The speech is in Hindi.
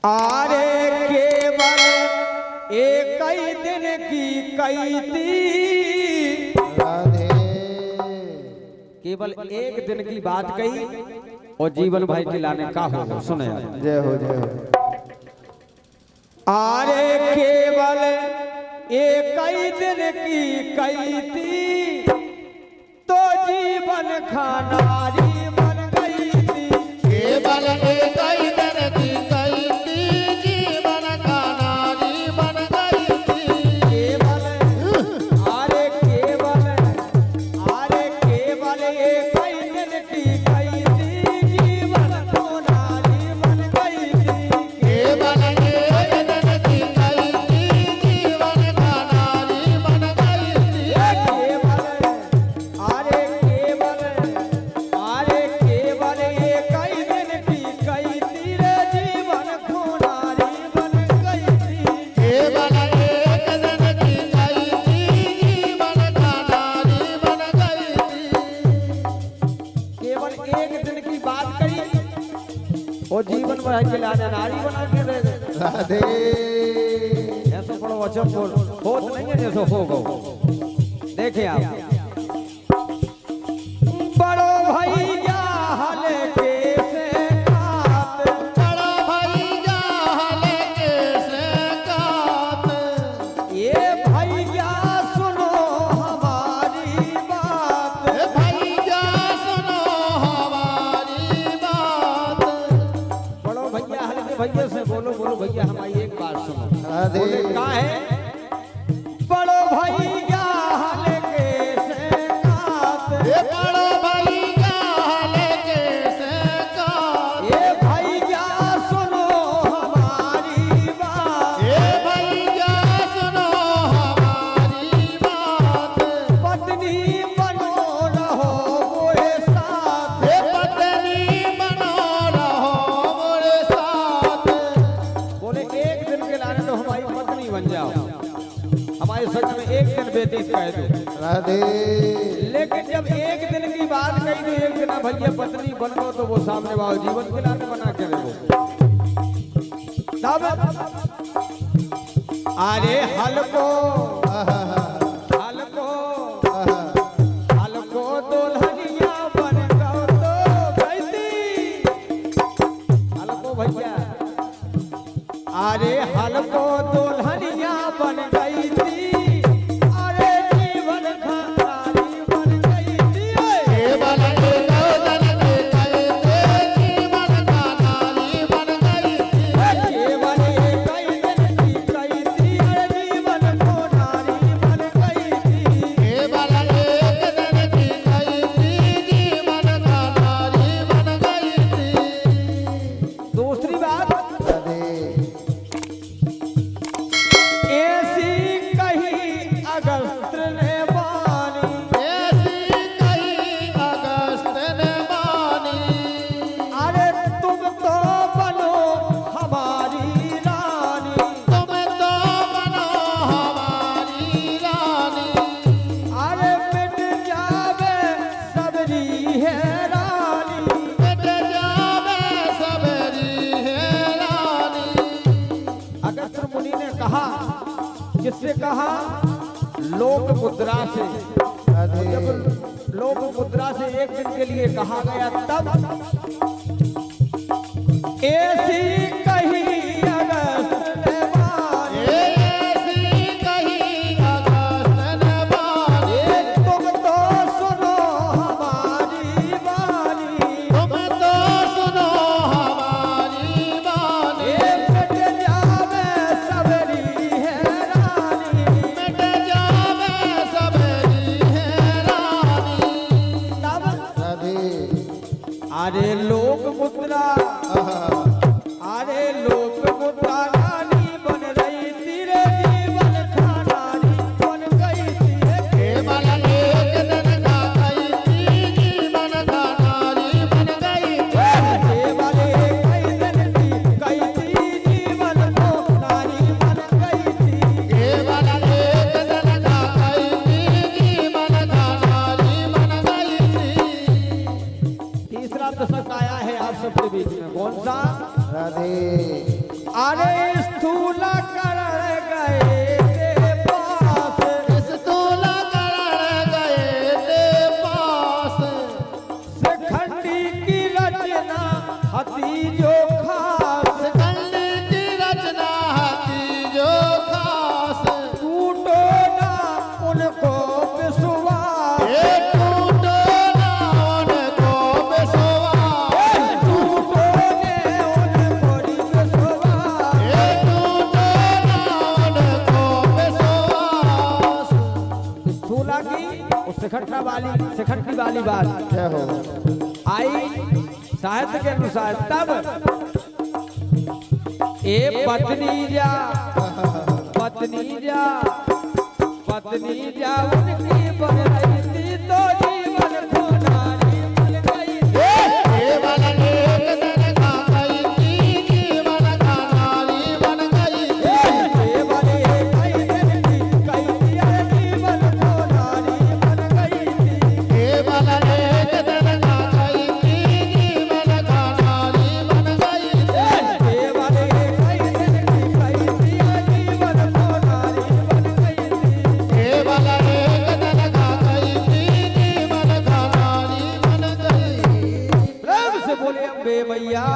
आरे केवल एक ही दिन की कैती, केवल एक दिन की बात कही और जीवन भाई के लाने का हो। सुने जय हो जय हो। आरे केवल एक ही दिन की कैती, तो जीवन खानारी बन गई थी। केवल एक ही दिन की कैती, जीवन खानारी बन गई थी। केवल आरे केवल एक ही दिन की कैती, जीवन खानारी बन गई थी। केवल एक दिन की कैती, जीवन खानारी बन गई थी। आरे केवल एक ही दिन की कैती रे, जीवन खानारी बन गई थी। केवल एक दिन की कैती, जीवन खानारी बन गई थी। केवल एक दिन की बात कही और जीवन भर के लाने नारी बना के रह गए। राधे ऐसा पढ़ो वचन बोल होत नहीं है जैसे हो गो। देखिए आप बड़ो भैया हल के से खात, बड़ा भैया हले कैसे कात। ये भैया सुनो हमारी बात। ए भैया सुनो हमारी बात। बड़ो भैया हल के भैया से बोलो बोलो भैया हमारी एक बात सुनो। राधे बोले का है बड़ो भैया हल के से खात, ए बड़ा भैया हले कैसे कात। ये भैया सुनो हमारी बात। ए भैया सुनो हमारी बात। पत्नी बनो रहो मोरे साथ। ए पत्नी बनो रहो मोरे साथ। बोले एक दिन के लाने तो हमारी पत्नी बन जाओ, हमारे संग में एक दिन व्यतीत कर दो। राधे लेकिन जब एक दिन की बात कही तो एक दिन भैया पत्नी बन गो तो वो सामने वाले जीवन के लाने बना के रखो। तब अरे हलको हलको दुल्हनिया बन गो तो कैसी। हलको भैया अरे हलको दुल्हनिया बन गई थी। अरे जीवन खानारी बन गई थी। केवल एक दिन की कैती, जीवन खानारी बन गई थी। केवल एक ही दिन की कैती, अरे जीवन खानारी बन गई थी। केवल एक दिन की कैती, जीवन खानारी बन गई थी। दूसरी बात ऐसी कही अगस्त ने बानी, ऐसी कही अगस्त ने बानी। अरे तुम तो बनो हमारी रानी। तुम तो बनो हमारी रानी। अरे मिट जावे सबरी है रानी। मिट जावे सबरी है रानी। अगस्त्य मुनि ने कहा, किससे कहा? लोक मुद्रा से। जब लोक मुद्रा से एक दिन के लिए कहा गया तब ऐसी कही अगस्त्य ने बानी। ऐसी कही अगस्त ने बानी। तुम तो सुनो हमारी बानी। तुम तो सुनो हमारी बानी। मिट जावे सबरी है रानी। मिट जावे सबरी है रानी। तब राधे अरे लोक मुद्रा अरे लोक मुद्रा रानी बन रही थी रे, जीवन खानारी बन गई थी। केवल एक दिन का कैती, जीवन खानारी बन गई थी। केवल एक ही दिन की कैती, जीवन खानारी बन गई थी। केवल एक दिन का कैती, जीवन खानारी बन गई थी। तीसरा दशक आया है आप सबके बीच में, कौन सा? राधे अरे स्थूल करण गए ते पास, स्थूल करण गए ते पास, शिखंडी की रचना हती जो खास, शिखंडी की रचना हती जो खास, टूटो ना उनको विश्वास, ये टूटो ना उनको विश्वास, टूटो ने उनको विश्वास। ये टूटो ना उनको विश्वास। स्थूला की और शिखंडी वाली बात जय हो। आई साहित्य के अनुसार तब ए पत्नी जा उनकी बन रही थी तो जीवन को नारी बन गई थी। केवल एक दिन का गई थी, जीवन का नारी बन गई थी। केवल एक ही दिन की गई थी, अरे जीवन को नारी बन गई थी। केवल एक दिन का गई थी, जीवन का नारी बन गई थी। केवल एक ही दिन की गई थी, अरे जीवन को नारी बन गई थी। केवल एक दिन का गई थी, जीवन का नारी बन गई। प्रेम से बोले अम्बे मैया